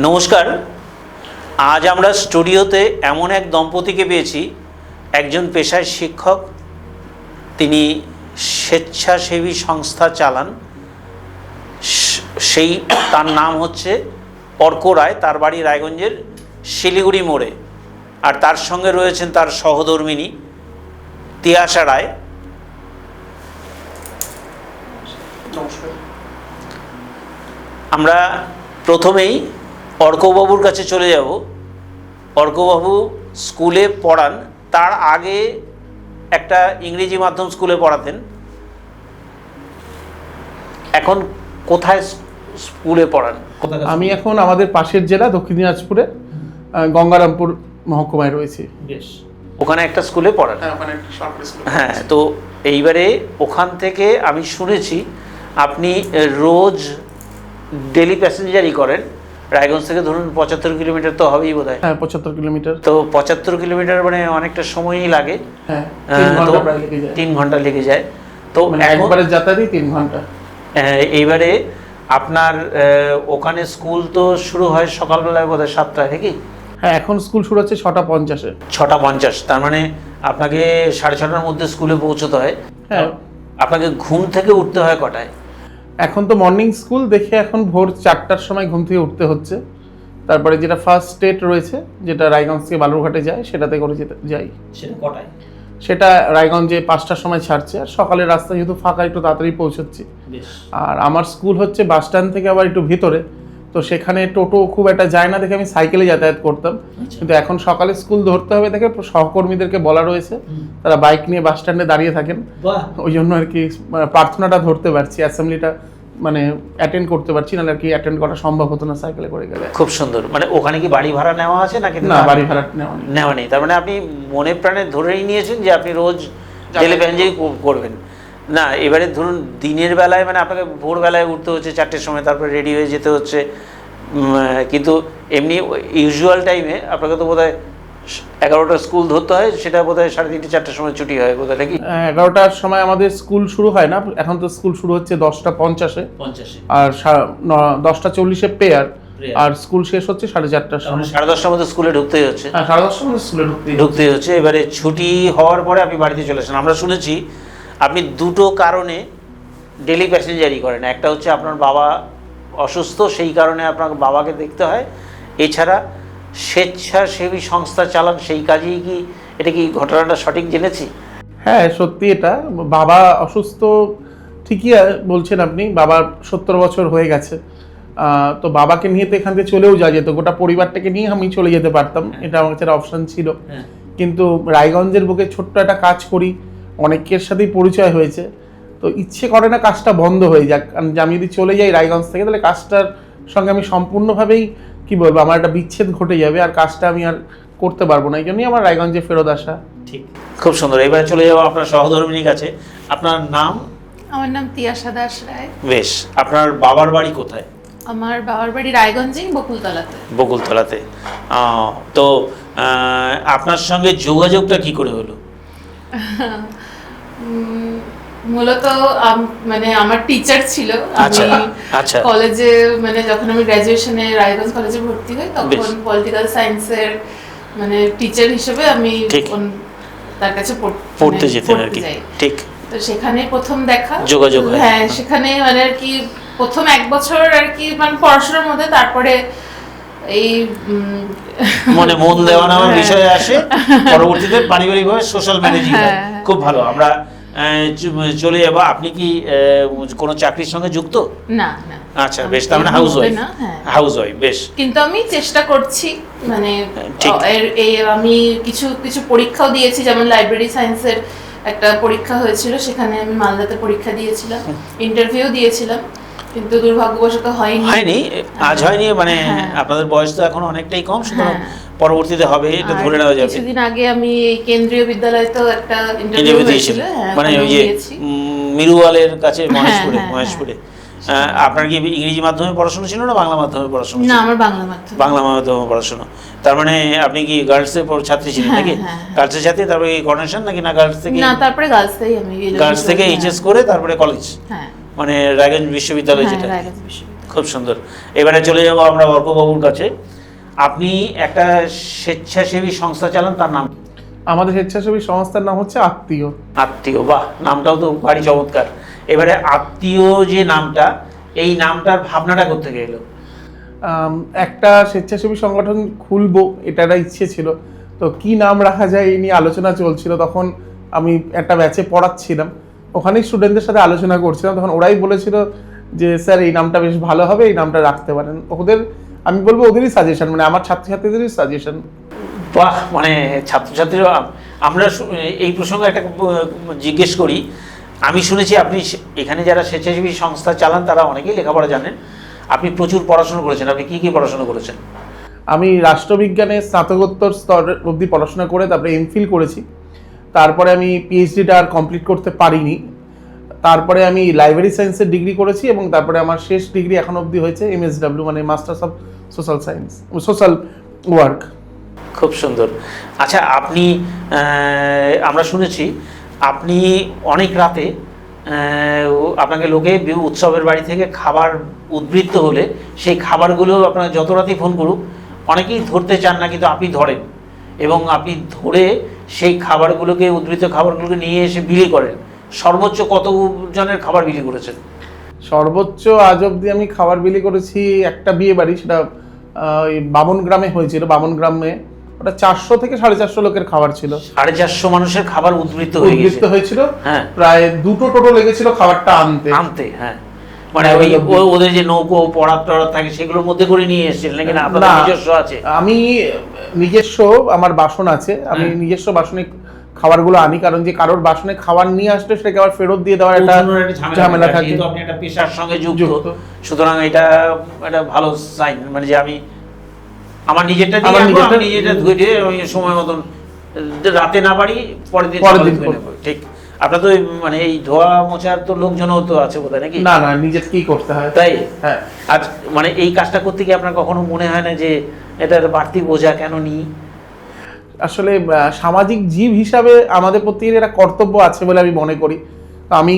নমস্কার। আজ আমরা স্টুডিওতে এমন এক দম্পতিকে পেয়েছি, একজন পেশায় শিক্ষক, তিনি স্বেচ্ছাসেবী সংস্থা চালান। তার নাম হচ্ছে অর্ক রায়, তার বাড়ি রায়গঞ্জের শিলিগুড়ি মোড়ে। আর তার সঙ্গে রয়েছেন তার সহধর্মিণী তিয়াশা রায়। নমস্কার। আমরা প্রথমেই অর্কবাবুর কাছে চলে যাব। অর্কবাবু স্কুলে পড়ান, তার আগে একটা ইংরেজি মাধ্যম স্কুলে পড়াতেন। এখন কোথায় স্কুলে পড়ান? আমি এখন আমাদের পাশের জেলা দক্ষিণ দিনাজপুরে গঙ্গারামপুর মহকুমায় রয়েছি। বেশ, ওখানে একটা স্কুলে পড়ান। হ্যাঁ, তো এইবারে ওখান থেকে আমি শুনেছি আপনি রোজ ডেলি প্যাসেঞ্জারই করেন। রায়গঞ্জ থেকে ধরুন 75 কিলোমিটার তো হবেই বোধহয়। হ্যাঁ, 75 কিলোমিটার। তো 75 কিলোমিটার মানে অনেকটা সময়ই লাগে। হ্যাঁ, 3 ঘন্টা লেগে যায়। তো একবারে যাতায়াতই 3 ঘন্টা। এইবারে আপনার ওখানে স্কুল তো শুরু হয় সকালবেলায় বোধহয় 7টায়, নাকি? হ্যাঁ, এখন স্কুল শুরু হচ্ছে 6:50-এ। 6:50, তার মানে আপনাকে 6:30টার মধ্যে স্কুলে পৌঁছতে হয়। হ্যাঁ। আপনাকে ঘুম থেকে উঠতে হয় কটায়? এখন তো মর্নিং স্কুল দেখে এখন ভোর 4টার সময় ঘুম থেকে উঠতে হচ্ছে। তারপরে যেটা ফার্স্ট স্টেট রয়েছে, যেটা রায়গঞ্জ থেকে বালুরঘাটে যায়, সেটাতে করে যাই। সেটা কটায়? সেটা রায়গঞ্জে 5টার সময় ছাড়ছে, আর সকালের রাস্তা যেহেতু ফাঁকা, একটু তাড়াতাড়ি পৌঁছচ্ছি। আর আমার স্কুল হচ্ছে বাস স্ট্যান্ড থেকে আবার একটু ভিতরে, তো সেখানে টোটো খুব একটা যায় না দেখে আমি সাইকেলে যাতায়াত করতাম। কিন্তু এখন সকালে স্কুল ধরতে হবে দেখে সহকর্মীদেরকে বলা রয়েছে, তারা বাইক নিয়ে বাস স্ট্যান্ডে দাঁড়িয়ে থাকেন। ওই জন্য আর কি প্রার্থনাটা ধরতে পারছি, অ্যাসেম্বলিটা মানে অ্যাটেন্ড করতে পারছি, না আর কি অ্যাটেন্ড করা সম্ভব হতো না সাইকেলে করে গেলে। খুব সুন্দর। মানে ওখানে কি বাড়ি ভাড়া নেওয়া আছে নাকি? না, বাড়ি ভাড়া নেওয়া নেই। তার মানে আপনি মনে প্রাণে ধরেই নিয়েছেন যে আপনি রোজ ডেলি প্যাসেঞ্জারই করবেন। না, এবারে ধরুন দিনের বেলায় মানে আপনাকে ভোরবেলায় উঠতে হচ্ছে 4টের সময়, তারপরে রেডি হয়ে যেতে হচ্ছে। কিন্তু এমনি ইউজুয়াল টাইমে আপনাকে তো বোধহয় 11টার স্কুল ধরতে হয়, সেটা বোধহয় 3:30 4টার সময় ছুটি হয় বোধহয়, নাকি? 11টার সময় আমাদের স্কুল শুরু হয় না, এখন তো স্কুল শুরু হচ্ছে 10:50-এ, আর 10:40-এ প্রেয়ার, আর স্কুল শেষ হচ্ছে 4:30টার সময়। 10:30টার মধ্যে স্কুলে ঢুকতেই হচ্ছে। হ্যাঁ, 10:30টার মধ্যে স্কুলে ঢুকতেই হচ্ছে। এবারে ছুটি হওয়ার পরে আপনি বাড়িতে চলে আসেন। আমরা শুনেছি আপনি দুটো কারণে ডেলি প্যাসেঞ্জারি করেন। একটা হচ্ছে আপনার বাবা অসুস্থ, সেই কারণে আপনাকে বাবাকে দেখতে হয়। এছাড়া স্বেচ্ছাসেবী সংস্থা চালান, সেই কাজেই কি? এটা কি ঘটনাটা সঠিক জেনেছি? হ্যাঁ, সত্যি। এটা বাবা অসুস্থ ঠিকই বলছেন আপনি। বাবার 70 বছর হয়ে গেছে। তো বাবাকে নিয়ে তো এখান থেকে চলেও যাওয়া যেত, গোটা পরিবারটাকে নিয়ে আমি চলে যেতে পারতাম, এটা আমার কাছে অপশন ছিল। কিন্তু রায়গঞ্জের বুকে ছোট্ট একটা কাজ করি, অনেকের সাথেই পরিচয় হয়েছে, তো ইচ্ছে করে না কাজটা বন্ধ হয়ে যাক। কারণ আমি যদি চলে যাই রায়গঞ্জ থেকে, তাহলে কাজটার সঙ্গে আমি সম্পূর্ণভাবেই কি বলবো, আমার একটা বিচ্ছেদ ঘটে যাবে, আর কাজটা আমি আর করতে পারবো না। এই জন্যই আমার রায়গঞ্জে ফেরত আসা। ঠিক, খুব সুন্দর। এবারে চলে যাবো আপনার সহধর্মিনীর কাছে। আপনার নাম? আমার নাম তিয়াশা দাস রায়। বেশ, আপনার বাবার বাড়ি কোথায়? আমার বাবার বাড়ি রায়গঞ্জেই, বকুলতলাতে। বকুলতলাতে। তো আপনার সঙ্গে যোগাযোগটা কি করে হলো? মূলত মানে আমার টিচার ছিল। আচ্ছা, আমি আচ্ছা। কলেজে মানে যখন আমি গ্র্যাজুয়েশনে রায়গঞ্জ কলেজে ভর্তি হই, তখন পলিটিক্যাল সায়েন্সের মানে টিচার হিসেবে আমি তার কাছে পড়তে যেতেন আর কি। ঠিক। তো সেখানে প্রথম দেখা যোগাযোগ। হ্যাঁ, সেখানে মানে আর কি প্রথম 1 বছর আর কি মানে পড়াশোনার মধ্যে, তারপরে এই মনে মন দেওয়া নেওয়ার বিষয়ে আসে, পরবর্তীতে পারিবারিকভাবে সোশ্যাল ম্যানেজিং হয়। খুব ভালো। আমরা চলে যাবো। আপনি কি কোনো চাকরির সঙ্গে যুক্ত? না, না। আচ্ছা, বেশ। তার মানে হাউস ওয়াইফ। বেশ। কিন্তু আমি চেষ্টা করছি, মানে আমি কিছু কিছু পরীক্ষাও দিয়েছি, যেমন লাইব্রেরি সায়েন্সের একটা পরীক্ষা হয়েছিল, সেখানে আমি মালদাতে পরীক্ষা দিয়েছিলাম, ইন্টারভিউ দিয়েছিলাম, কিন্তু দুর্ভাগ্যবশত হয়নি। আজ হয়নি মানে আপনাদের বয়স তো এখন অনেকটাই কম, সুতরাং পরবর্তীতে হবে, এটা ধরে নেওয়া যাবে। কিছুদিন আগে আমি কেন্দ্রীয় বিদ্যালয়ে তো একটা ইন্টারভিউ দিয়েছিল, মানে ওই যে মিরুয়ালের কাছে মহেশপুরে। আপনার কি ইংরেজি মাধ্যমে পড়াশোনা ছিল না বাংলা মাধ্যমে পড়াশোনা? না, আমার বাংলা মাধ্যমে পড়াশোনা। তার মানে আপনি কি গার্লসের ছাত্রী ছিলেন নাকি? গার্লসের ছাত্রী, তারপরে কর্নেশন নাকি? না, গার্লস থেকে। না, তারপরে গার্লস থেকে এইচএস করে তারপরে কলেজ। মানে রায়গঞ্জ বিশ্ববিদ্যালয়, যেটা খুব সুন্দর। এবারে চলে যাবো আমরা অর্কবাবুর কাছে। আপনি একটা স্বেচ্ছাসেবী সংস্থা চালান, তার নাম? আমাদের স্বেচ্ছাসেবী সংস্থার নাম হচ্ছে আত্মীয়। আত্মীয়, বাহ, নামটাও তো ভারী চমৎকার। এবারে আত্মীয় যে নামটা, এই নামটার ভাবনাটা কোত্থেকে এলো? একটা স্বেচ্ছাসেবী সংগঠন খুলবো, এটা একটা ইচ্ছে ছিল। তো কি নাম রাখা যায় এই নিয়ে আলোচনা চলছিল। তখন আমি একটা ব্যাচে পড়াচ্ছিলাম, ওখানেই স্টুডেন্টদের সাথে আলোচনা করছিলাম। তখন ওরাই বলেছিল যে স্যার এই নামটা বেশ ভালো হবে, এই নামটা রাখতে পারেন। ওদের, আমি বলবো ওদেরই সাজেশন, মানে আমার ছাত্রছাত্রীদেরই সাজেশন। বাহ, মানে ছাত্রছাত্রীরা, আমরা এই প্রসঙ্গে একটা জিজ্ঞেস করি। আমি শুনেছি আপনি এখানে যারা স্বেচ্ছাসেবী সংস্থা চালান তারা অনেকেই লেখাপড়া জানেন। আপনি প্রচুর পড়াশোনা করেছেন। আপনি কি কি পড়াশোনা করেছেন? আমি রাষ্ট্রবিজ্ঞানে স্নাতকোত্তর স্তর অবধি পড়াশোনা করে তারপরে এমফিল করেছি। তারপরে আমি পিএইচডিটা আর কমপ্লিট করতে পারিনি। তারপরে আমি লাইব্রেরি সায়েন্সের ডিগ্রি করেছি এবং তারপরে আমার শেষ ডিগ্রি এখন অবধি হয়েছে MSW, মানে masters of social science, social work. খুব সুন্দর। আচ্ছা, আপনি আমরা শুনেছি আপনি অনেক রাতে আপনাকে লোকে উৎসবের বাড়ি থেকে খাবার উদ্বৃত্ত হলে সেই খাবারগুলো আপনার যত রাতেই ফোন করুক অনেকেই ধরতে চান না, কিন্তু আপনি ধরেন এবং আপনি ধরে সেই খাবারগুলোকে, উদ্বৃত্ত খাবারগুলোকে নিয়ে এসে বিলি করেন। সর্বোচ্চ কত জনের খাবার বিলি করেছেন? সর্বোচ্চ আজ অবধি আমি খাবার বিলি করেছি একটা বিয়ে বাড়ি, সেটা ওই বামন গ্রামে হয়েছিল। বামন গ্রামে ওটা 400 থেকে 450 লোকের খাবার ছিল। 450 মানুষের খাবার উদ্বৃত্ত হয়েছিল। হ্যাঁ, প্রায় 2 টোটো লেগেছিল খাবারটা আনতে। হ্যাঁ, মানে ওদের যে নৌকো পড়াত থাকে সেগুলোর মধ্যে করে নিয়ে এসেছিলেন নাকি? না, আপনার নিজস্ব আছে? আমি নিজস্ব, আমার বাসন আছে, আমি নিজস্ব বাসনে খাবারগুলো আনি। কারণ যে কারোর বাসনে খাবার নিয়ে আসলে সেটাকে আবার ফেরত দিয়ে দেওয়ার একটা ঝামেলা থাকে। আপনি একটা পেশার সঙ্গে যুক্ত, সুতরাং এটা একটা ভালো সাইন, মানে যে আমি আমার নিজেরটা ধুয়ে আমি সময় মতন রাতে না পারি পরের দিন। ঠিক। আপনার তো মানে এই ধোয়া মোছার তো লোকজনও তো আছে বোধহয় নাকি? না, নিজের কি করতে হয় তাই? হ্যাঁ। আর মানে এই কাজটা করতে গিয়ে আপনার কখনো মনে হয় না যে এটা বাড়তি বোঝা কেন নিই? আসলে সামাজিক জীব হিসাবে আমাদের প্রতি একটা কর্তব্য আছে বলে আমি মনে করি। আমি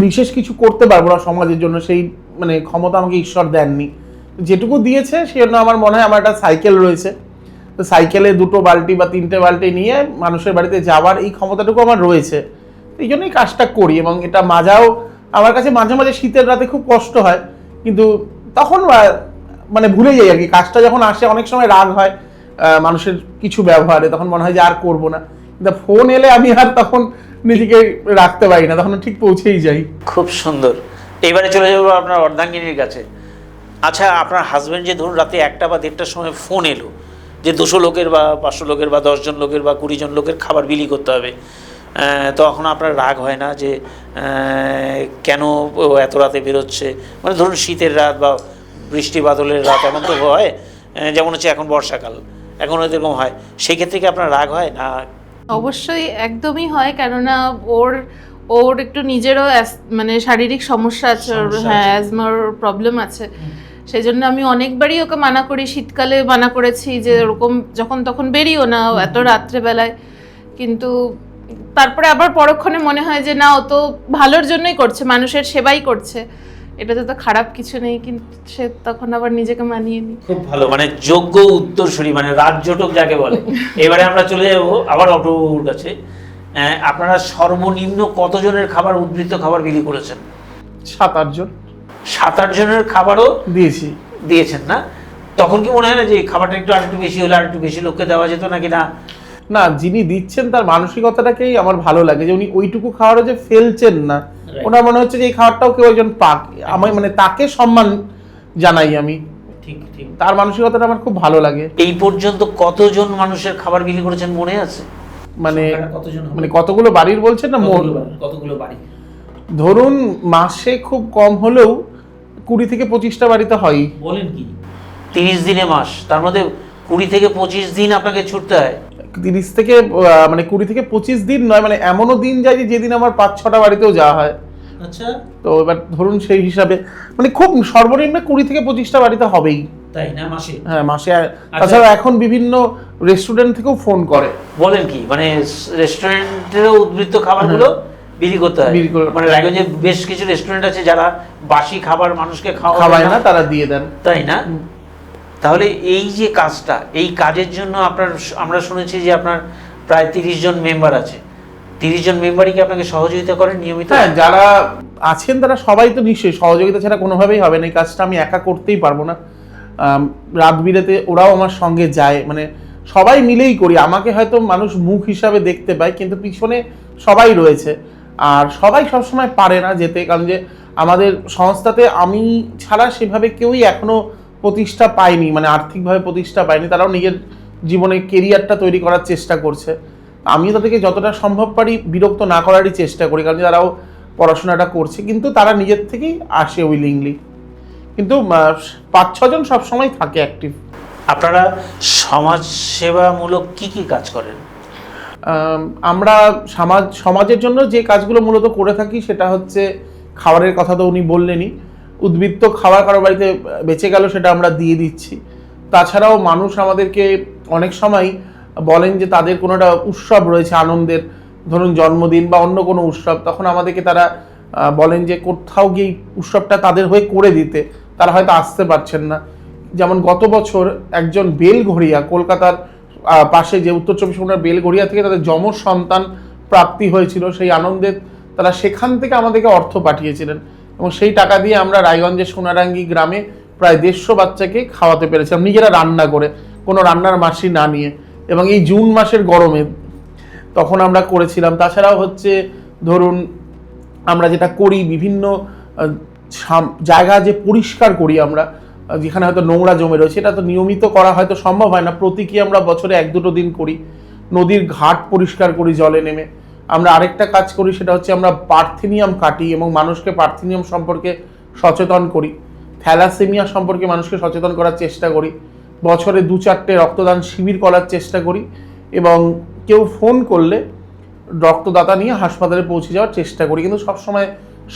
বিশেষ কিছু করতে পারবো না সমাজের জন্য, সেই মানে ক্ষমতা আমাকে ঈশ্বর দেননি। যেটুকু দিয়েছে সেজন্য আমার মনে হয়, আমার একটা সাইকেল রয়েছে, তো সাইকেলে 2 বালতি বা 3টে বালতি নিয়ে মানুষের বাড়িতে যাওয়ার এই ক্ষমতাটুকু আমার রয়েছে। এই জন্যই কাজটা করি। এবং এটা মাজাও আমার কাছে মাঝে মাঝে শীতের রাতে খুব কষ্ট হয়, কিন্তু তখন মানে ভুলে যাই আর কি। কাজটা যখন আসে অনেক সময় রাগ হয় মানুষের কিছু ব্যবহারে, তখন মনে হয় যে আর করবো না। কিন্তু ফোন এলে আমি আর তখন নিজেকে রাখতে পারি না, তখন ঠিক পৌঁছেই যাই। খুব সুন্দর। এবারে চলে যাবো আপনার অর্ধাঙ্গিনীর কাছে। আচ্ছা, আপনার হাজব্যান্ড যে ধরুন রাতে 1টা বা 1:30টার সময় ফোন এলো যে 200 লোকের বা 500 লোকের বা 10 জন লোকের বা 20 জন লোকের খাবার বিলি করতে হবে, তখন আপনার রাগ হয় না যে কেন এত রাতে বেরোচ্ছে? মানে ধরুন শীতের রাত বা বৃষ্টি বাদলের রাত, এমন তো হয়, যেমন হচ্ছে এখন বর্ষাকাল, এখন এরকম হয়, সেই ক্ষেত্রে কি আপনার রাগ হয় না? অবশ্যই, একদমই হয়। কেননা ওর একটু নিজেরও মানে শারীরিক সমস্যা আছে, হ্যাঁ, অ্যাজমার প্রবলেম আছে। সেই জন্য আমি অনেকবারই ওকে মানা করি, শীতকালে মানা করেছি যে ওরকম যখন তখন বেরিও না এত রাত্রেবেলায়। কিন্তু তারপরে আবার পরক্ষণে মনে হয় যে না, ও তো ভালোর জন্যই করছে, মানুষের সেবাই করছে, এটাতে তো খারাপ কিছু নেই। কিন্তু সে তখন আবার নিজেকে মানিয়ে নি। খুব ভালো, মানে যোগ্য উত্তরসূরি, মানে রাজজটক যাকে বলে। এবারে আমরা চলে যাব আবার অটোর কাছে। আপনারা সর্বনিম্ন কতজনের খাবার, উদ্বৃত্ত খাবার বিলি করেছেন? 7-8 জন। 7-8 জনের খাবারও দিয়েছেন না? তখন কি মনে হয় না যে খাবারটা আরেকটু বেশি হলে আরেকটু বেশি লোককে দেওয়া যেত নাকি? না, যিনি দিচ্ছেন তার মানসিকতাটাকেই আমার ভালো লাগে, যে উনি ওইটুকু খাবারও যে ফেলছেন না। ওনার মনে হচ্ছে যে এই খাবারটাও কেউ একজন পাক, আমি মানে তাকে সম্মান জানাই আমি। ঠিক, তার মানসিকতাটা আমার খুব ভালো লাগে। এই পর্যন্ত কতজন মানুষের খাবার বিলি করেছেন মনে আছে? মানে কতগুলো বাড়ির বলছেন না? কতগুলো বাড়ি? ধরুন মাসে খুব কম হলেও 20 থেকে 25টা বাড়িতে হয়। বলেন কি? 30 দিনে মাস, তার মধ্যে 20 থেকে 25 দিন আপনাকে ছুটতে হয়? 30 থেকে মানে 20 থেকে 25 দিন নয়, মানে এমনও দিন যায় যে যেদিন আমার 5-6টা বাড়িতেও যাওয়া হয়। আচ্ছা, তো এবার ধরুন সেই হিসাবে মানে খুব সর্বনিম্ন 20 থেকে 25টা বাড়িতে হবেই, তাই না? মাসে? হ্যাঁ, মাসে। তাছাড়া এখন বিভিন্ন রেস্টুরেন্ট থেকেও ফোন করে। বলেন কি? মানে রেস্টুরেন্টেরও উদ্বৃত্ত খাবারগুলো বিলি করতে হয়। মানে রায়গঞ্জে বেশ কিছু রেস্টুরেন্ট আছে যারা বাসি খাবার মানুষকে খাওয়ায় না, তারা দিয়ে দেন, তাই না? তাহলে এই যে কাজটা, এই কাজের জন্য আমরা শুনেছি যে আপনার প্রায় 30 জন মেম্বার আছে। 30 জন মেম্বারই কি আপনাকে সহযোগিতা করেন নিয়মিত? হ্যাঁ, যারা আছেন তারা সবাই তো নিশ্চয়ই, সহযোগিতা ছাড়া কোনোভাবেই হবে না। এই কাজটা আমি একা করতেই পারবো না। রাত বিরেতে ওরাও আমার সঙ্গে যায়, মানে সবাই মিলেই করি। আমাকে হয়তো মানুষ মুখ হিসাবে দেখতে পায়, কিন্তু পিছনে সবাই রয়েছে। আর সবাই সবসময় পারে না যেতে, কারণ যে আমাদের সংস্থাতে আমি ছাড়া সেভাবে কেউই এখনো প্রতিষ্ঠা পায়নি, মানে আর্থিকভাবে প্রতিষ্ঠা পায়নি। তারাও নিজের জীবনে কেরিয়ারটা তৈরি করার চেষ্টা করছে। আমিও তাদেরকে যতটা সম্ভব পারি বিরক্ত না করারই চেষ্টা করি, কারণ তারাও পড়াশোনাটা করছে, কিন্তু তারা নিজের থেকেই আসে উইলিংলি। কিন্তু 5-6 জন সবসময় থাকে অ্যাক্টিভ। আপনারা সমাজ সেবামূলক কি কি কাজ করেন? আমরা সমাজের জন্য যে কাজগুলো মূলত করে থাকি সেটা হচ্ছে, খাবারের কথা তো উনি বললেনই, উদ্বৃত্ত খাবার কারো বাড়িতে বেঁচে গেল সেটা আমরা দিয়ে দিচ্ছি। তাছাড়াও মানুষ আমাদেরকে অনেক সময় বলেন যে তাদের কোনো একটা উৎসব রয়েছে আনন্দের, ধরুন জন্মদিন বা অন্য কোনো উৎসব, তখন আমাদেরকে তারা বলেন যে কোথাও গিয়ে উৎসবটা তাদের হয়ে করে দিতে, তারা হয়তো আসতে পারছেন না। যেমন গত বছর একজন বেলঘড়িয়া, কলকাতার পাশে যে উত্তর 24 পরগনার বেলঘড়িয়া থেকে তাদের যমজ সন্তান প্রাপ্তি হয়েছিল, সেই আনন্দে তারা সেখান থেকে আমাদেরকে অর্থ পাঠিয়েছিলেন, এবং সেই টাকা দিয়ে আমরা রায়গঞ্জের সোনারাঙ্গি গ্রামে প্রায় 150 বাচ্চাকে খাওয়াতে পেরেছিলাম, নিজেরা রান্না করে, কোনো রান্নার মাসি না নিয়ে। এবং এই জুন মাসের গরমে তখন আমরা করেছিলাম। তাছাড়াও হচ্ছে ধরুন আমরা যেটা করি, বিভিন্ন জায়গা যে পরিষ্কার করি আমরা, যেখানে হয়তো নোংরা জমে রয়েছে, এটা তো নিয়মিত করা হয়তো সম্ভব হয় না, প্রতীকী আমরা বছরে 1-2 দিন করি। নদীর ঘাট পরিষ্কার করি জলে নেমে। আমরা আরেকটা কাজ করি, সেটা হচ্ছে আমরা পার্থেনিয়াম কাটি এবং মানুষকে পার্থেনিয়াম সম্পর্কে সচেতন করি। থ্যালাসেমিয়া সম্পর্কে মানুষকে সচেতন করার চেষ্টা করি। বছরে 2-4টে রক্তদান শিবির করার চেষ্টা করি, এবং কেউ ফোন করলে রক্তদাতা নিয়ে হাসপাতালে পৌঁছে যাওয়ার চেষ্টা করি। কিন্তু সবসময়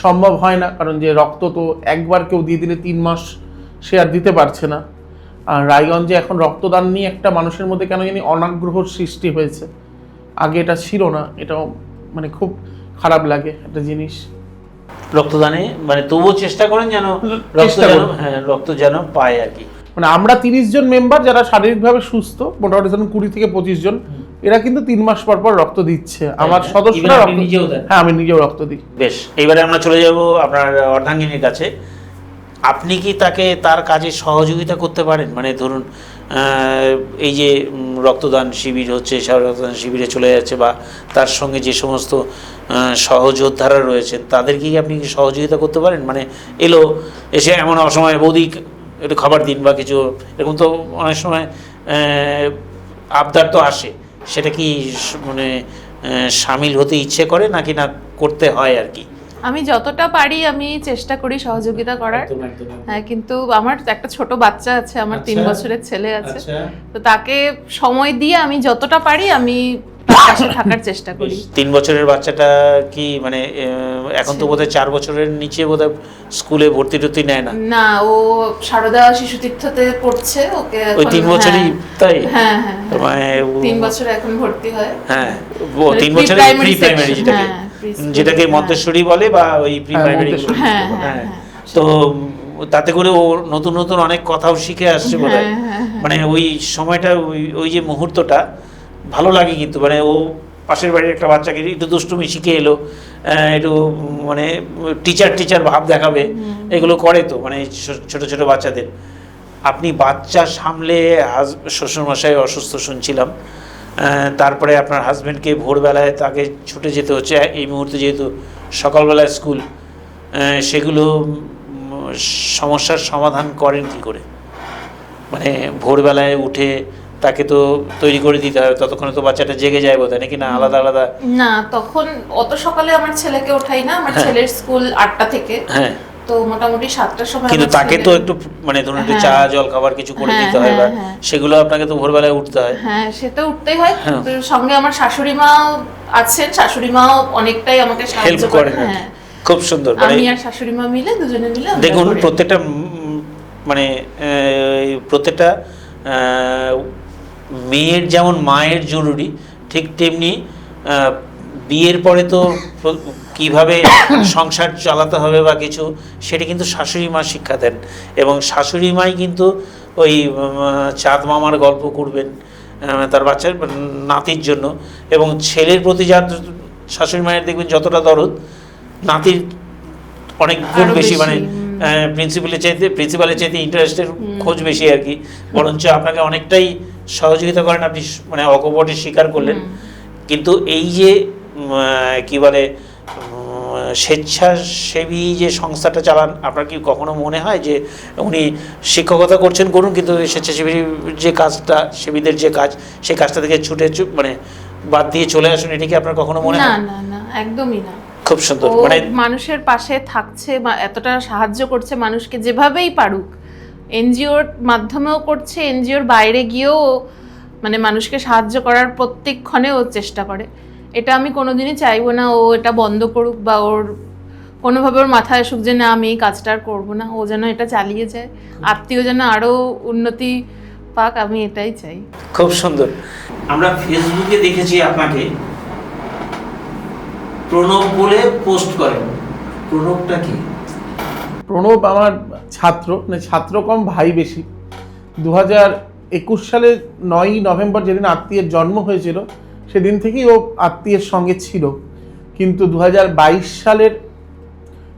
সম্ভব হয় না, কারণ যে রক্ত তো একবার কেউ দিয়ে দিলে 3 মাস সে আর দিতে পারছে না। আর রায়গঞ্জে এখন রক্তদান নিয়ে একটা মানুষের মধ্যে কেন জানি অনাগ্রহর সৃষ্টি হয়েছে। আগে এটা ছিল না, এটাও মানে খুব খারাপ লাগে একটা জিনিস। রক্তদানে মানে তবুও চেষ্টা করেন যেন রক্ত যেন পায় আর কি। মানে আমরা 30 জন মেম্বার যারা শারীরিকভাবে সুস্থ, মোটামুটি ধরুন 20 থেকে 25 জন, এরা কিন্তু 3 মাস পর পর রক্ত দিচ্ছে। আমার সদস্যরা নিজেও দেন? হ্যাঁ, আমি নিজেও রক্ত দিই। বেশ, এইবারে আমরা চলে যাব আপনার অর্ধাঙ্গিনীর কাছে। আপনি কি তার কাজে সহযোগিতা করতে পারেন? মানে ধরুন এই যে রক্তদান শিবির হচ্ছে, রক্তদান শিবিরে চলে যাচ্ছে, বা তার সঙ্গে যে সমস্ত সহযোদ্ধারা রয়েছেন তাদেরকে কি আপনি সহযোগিতা করতে পারেন? মানে এসে এমন অসময়ে বৌদি একটু খাবার দিন বা কিছু, এরকম তো অনেক সময় আবদার তো আসে, সেটা কি মানে সামিল হতে ইচ্ছে করে নাকি না করতে হয় আর কি? আমি যতটা পারি আমি চেষ্টা করি সহযোগিতা করার। হ্যাঁ, কিন্তু আমার একটা ছোট বাচ্চা আছে, আমার 3 বছরের ছেলে আছে, তো তাকে সময় দিয়ে আমি যতটা পারি আমি পাশে থাকার চেষ্টা করি। 3 বছরের বাচ্চাটা কি মানে এখন তো বোধহয় 4 বছরের নিচে বোধহয় স্কুলে ভর্তি নেয় না? না, ও সারদা শিশু তীর্থতে পড়ছে, ওকে ওই 3 বছরই? তাই? হ্যাঁ হ্যাঁ, মানে 3 বছর এখন ভর্তি হয়। হ্যাঁ, 3 বছরের প্রি প্রাইমারি যেটাকে মন্তেশ্বরী বলে, বা ওই প্রি প্রাইমারি। হ্যাঁ, তো তাতে করে ও নতুন নতুন অনেক কথাও শিখে আসছে বোধহয়। মানে ওই সময়টা, ওই যে মুহূর্তটা ভালো লাগে। কিন্তু মানে ও পাশের বাড়ির একটা বাচ্চাকে একটু দুষ্টুমি শিখে এলো, একটু মানে টিচার ভাব দেখাবে, এগুলো করে তো মানে ছোট ছোট বাচ্চাদের। আপনি বাচ্চা সামলে, শ্বশুরমশাই অসুস্থ শুনছিলাম, তারপরে আপনার হাজব্যান্ডকে ভোরবেলায় তাকে ছুটে যেতে হচ্ছে, এই মুহূর্তে যেহেতু সকালবেলায় স্কুল, সেগুলো সমস্যার সমাধান করেন কি করে? মানে ভোরবেলায় উঠে তাকে তো তৈরি করে দিতে হবে, ততক্ষণে তো বাচ্চাটা জেগে যায় বোধহয়, নাকি না আলাদা আলাদা? না, তখন অত সকালে আমার ছেলেকে ওঠাই না, আমার ছেলের স্কুল 8টা থেকে। হ্যাঁ, তো মোটামুটি 7টার সময়। কিন্তু তাকে তো একটু মানে ধরুন একটু চা জল খাবার কিছু করে দিতে হয়, বা সেগুলো আপনাকে তো ভোরবেলায় উঠতে হয়। হ্যাঁ, সেটা উঠতেই হয়। সঙ্গে আমার শাশুড়ি মাও আছেন, শাশুড়ি মাও অনেকটাই আমাকে সাহায্য করেন। হ্যাঁ, খুব সুন্দর। আমি আর শাশুড়ি মা মিলে, দুজনে মিলে দেখুন, প্রত্যেকটা মানে প্রত্যেকটা মেয়ের যেমন মায়ের জরুরি, ঠিক তেমনি বিয়ের পরে তো কিভাবে সংসার চালাতে হবে বা কিছু, সেটা কিন্তু শাশুড়ি মা শিক্ষা দেন, এবং শাশুড়ি মাই কিন্তু ওই চাঁদ মামার গল্প করবেন তার বাচ্চার নাতির জন্য, এবং ছেলের প্রতি যার শাশুড়ি মায়ের দেখবেন যতটা দরদ, নাতির অনেক গুণ বেশি, মানে প্রিন্সিপালের চাইতে ইন্টারেস্টের খোঁজ বেশি আর কি, বরঞ্চ আপনাকে অনেকটাই সহযোগিতা করেন, আপনি মানে অকপটে স্বীকার করলেন। কিন্তু এই যে কি বলে স্বেচ্ছাসেবী যে সংস্থাটা চালান, আপনার কি কখনো মনে হয় যে উনি শিক্ষকতা করছেন করুন, কিন্তু স্বেচ্ছাসেবীর যে কাজটা, সেবীদের যে কাজ, সেই কাজটা থেকে ছুটে মানে বাদ দিয়ে চলে আসুন, এটা কি আপনার কখনো মনে হয়? না না, একদমই না। খুব সুন্দর, মানে মানুষের পাশে থাকছে, এতটা সাহায্য করছে মানুষকে যেভাবেই পারুক, এনজিওর মাধ্যমেও করছে, এনজিওর বাইরে গিয়েও মানে মানুষকে সাহায্য করার প্রত্যেকক্ষণে ও চেষ্টা করে। এটা আমি কোনোদিনই চাইবো না ও এটা বন্ধ করুক, বা ওর কোনোভাবে ওর মাথায় আসুক যে না আমি এই কাজটা আর করবো না। ও যেন এটা চালিয়ে যায়, আত্মীয় যেন আরও উন্নতি পাক, আমি এটাই চাই। খুব সুন্দর। আমরা ফেসবুকে দেখেছি আপনাকে প্রণব বলে পোস্ট করেন, প্রণবটা কি? প্রণব আমার ছাত্র, মানে ছাত্র কম ভাই বেশি। 2021 সালে 9ই নভেম্বর যেদিন আত্মীয়ের জন্ম হয়েছিল, সেদিন থেকেই ও আত্মীয়ের সঙ্গে ছিল। কিন্তু 2022 সালের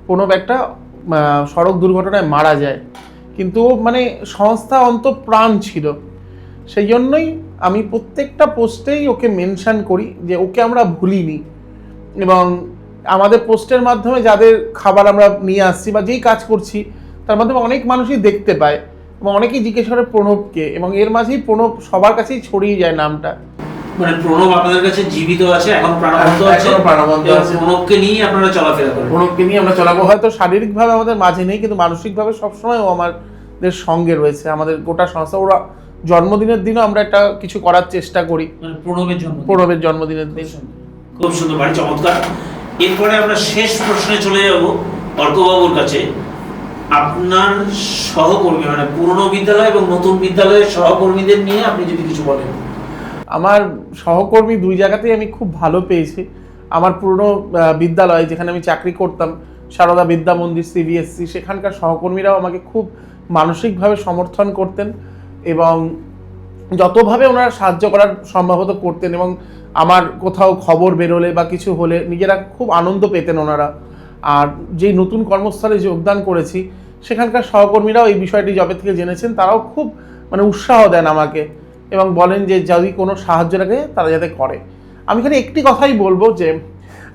প্রণব একটা সড়ক দুর্ঘটনায় মারা যায়। কিন্তু ও মানে সংস্থা অন্তঃপ্রাণ ছিল, সেই জন্যই আমি প্রত্যেকটা পোস্টেই ওকে মেনশন করি যে ওকে আমরা ভুলিনি। এবং আমাদের পোস্টের মাধ্যমে যাদের খাবার আমরা নিয়ে আসছি বা যেই কাজ করছি, তার মাধ্যমে অনেক মানুষই দেখতে পায় এবং অনেকেই জিজ্ঞেস করে প্রণবকে, এবং এর মাঝেই প্রণব সবার কাছেই ছড়িয়ে যায় নামটা। মানে প্রণব আপনাদের কাছে জীবিত আছে, এখন প্রাণবন্ত আছে, প্রণবকে নিয়ে আপনারা চলাফেরা করেন? প্রণবকে নিয়ে আমরা চলাবো। হয়তো শারীরিকভাবে আমাদের মাঝে নেই, কিন্তু মানসিকভাবে সবসময় ও আমাদের সঙ্গে রয়েছে। আমাদের গোটা সংস্থা, ওরা জন্মদিনের দিনও আমরা একটা কিছু করার চেষ্টা করি, মানে প্রণবের জন্মদিনের দিন। খুব সুন্দর, ভারী চমৎকার। এরপরে আমরা শেষ প্রশ্নে চলে যাব অর্কবাবুর কাছে। আপনার সহকর্মী, মানে পুরনো বিদ্যালয় এবং নতুন বিদ্যালয়ের সহকর্মীদের নিয়ে আপনি যদি কিছু বলেন। আমার সহকর্মী দুই জায়গাতেই আমি খুব ভালো পেয়েছি। আমার পুরনো বিদ্যালয় যেখানে আমি চাকরি করতাম, সারদা বিদ্যা মন্দির CBSC, সেখানকার সহকর্মীরাও আমাকে খুব মানসিকভাবে সমর্থন করতেন এবং যতভাবে ওনারা সাহায্য করার সম্ভবত করতেন, এবং আমার কোথাও খবর বেরোলে বা কিছু হলে নিজেরা খুব আনন্দ পেতেন ওনারা। আর যেই নতুন কর্মস্থলে যোগদান করেছি, সেখানকার সহকর্মীরাও এই বিষয়টি যবে থেকে জেনেছেন, তারাও খুব মানে উৎসাহ দেন আমাকে এবং বলেন যে যদি কোনো সাহায্য লাগে তারা যাতে করে। আমি এখানে একটি কথাই বলবো যে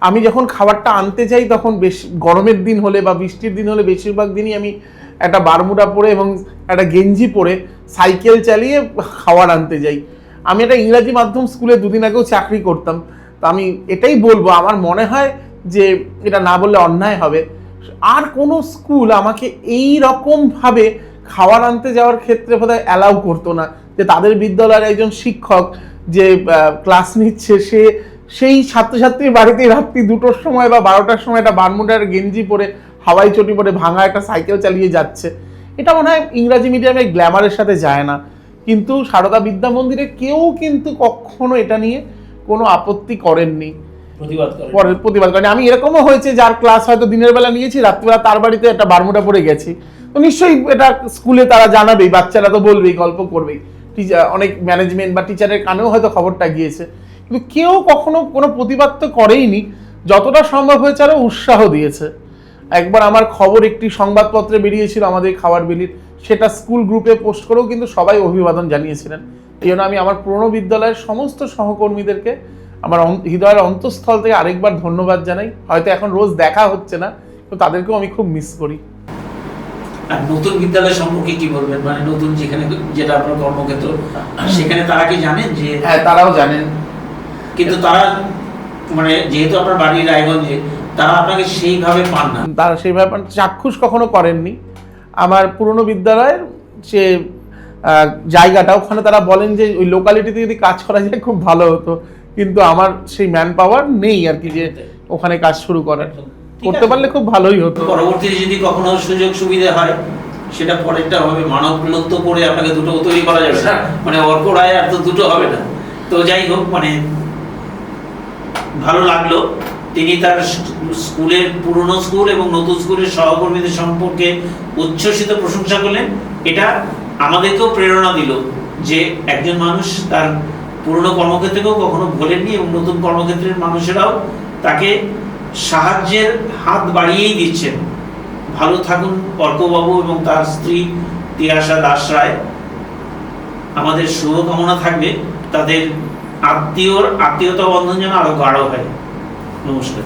আমি যখন খাবারটা আনতে যাই, তখন বেশ গরমের দিন হলে বা বৃষ্টির দিন হলে বেশিরভাগ দিনই আমি একটা বারমুডা পরে এবং একটা গেঞ্জি পরে সাইকেল চালিয়ে খাবার আনতে যাই। আমি একটা ইংরাজি মাধ্যম স্কুলে 2 দিন আগেও চাকরি করতাম। তো আমি এটাই বলবো, আমার মনে হয় যে এটা না বললে অন্যায় হবে, আর কোনো স্কুল আমাকে এই রকমভাবে খাবার আনতে যাওয়ার ক্ষেত্রে বোধহয় অ্যালাউ করতো না। যে তাদের বিদ্যালয়ের একজন শিক্ষক যে ক্লাস নিচ্ছে, সেই ছাত্রছাত্রীর বাড়িতে রাত্রি 2টোর সময় বা 12টার সময় একটা বারমুডার গেঞ্জি পরে, হাওয়াই চটি পরে, ভাঙা একটা সাইকেল চালিয়ে যাচ্ছে। এটা মনে হয় ইংরাজি মিডিয়ামে গ্ল্যামারের সাথে যায় না। কিন্তু সারদা বিদ্যা মন্দিরে কেউ কিন্তু কখনো এটা নিয়ে কোনো আপত্তি করেননি, প্রতিবাদ করেন। আমি এরকমও হয়েছে যার ক্লাস হয়তো দিনের বেলা নিয়েছি, রাত্রিবেলা তার বাড়িতে একটা বারমুডা পরে গেছি। তো নিশ্চয়ই এটা স্কুলে তারা জানাবেই, বাচ্চারা তো বলবেই, গল্প করবেই, অনেক ম্যানেজমেন্ট বা টিচারের কানেও হয়তো খবরটা গিয়েছে, কিন্তু কেউ কখনো কোনো প্রতিবাদ তো করেইনি। যতটা সম্ভব হয়েছে আরও উৎসাহ দিয়েছে। একবার আমার খবর একটি সংবাদপত্রে বেরিয়েছিল আমাদের খাবার বিলির, সেটা স্কুল গ্রুপে পোস্ট করেও কিন্তু সবাই অভিবাদন জানিয়েছিলেন। এই জন্য আমি আমার পুরনো বিদ্যালয়ের সমস্ত সহকর্মীদেরকে আমার হৃদয়ের অন্তঃস্থল থেকে আরেকবার ধন্যবাদ জানাই। হয়তো এখন রোজ দেখা হচ্ছে না, তো তাদেরকেও আমি খুব মিস করি। আর নতুন বিদ্যালয় সম্পর্কে কি বলবেন? মানে নতুন যেখানে, যেটা আপনার কর্মক্ষেত্র, সেখানে তারা কি জানেন? যে হ্যাঁ, তারাও জানেন, কিন্তু তারা মানে যেহেতু আপনার বাড়ি রায়গঞ্জে, তারা আপনাকে সেইভাবে পান না, তারা সেইভাবে চাক্ষুষ কখনো করেননি। আমার পুরনো বিদ্যালয়ের যে জায়গাটা, ওখানে তারা বলেন যে ওই লোকালিটিতে যদি কাজ করা যায় খুব ভালো হতো, কিন্তু আমার সেই ম্যান পাওয়ার নেই আর কি, যে ওখানে কাজ শুরু করার। করতে পারলে খুব ভালোই হতো। পরবর্তীতে যদি কখনো সুযোগ সুবিধা হয়, সেটা পরেরটা হবে মানব লত্য করে আপনাকে দুটো তৈরি করা যাবে না, মানে অর্ক রায় আর তো দুটো হবে না। তো যাই হোক, মানে ভালো লাগলো তিনি তার স্কুলের পুরনো স্কুল এবং নতুন স্কুলের সহকর্মীদের সম্পর্কে উচ্ছ্বসিত প্রশংসা করলেন। এটা আমাদেরকেও প্রেরণা দিল যে একজন মানুষ তার পুরনো কর্মক্ষেত্রকেও কখনো ভোলেননি এবং নতুন কর্মক্ষেত্রের মানুষেরাও তাকে সাহায্যের হাত বাড়িয়েই দিচ্ছেন। ভালো থাকুন অর্কবাবু এবং তার স্ত্রী তিয়াশা দাস রায়। আমাদের শুভকামনা থাকবে তাদের আত্মীয়তা বন্ধন যেন আরো গাঢ় হয়। নমস্কার।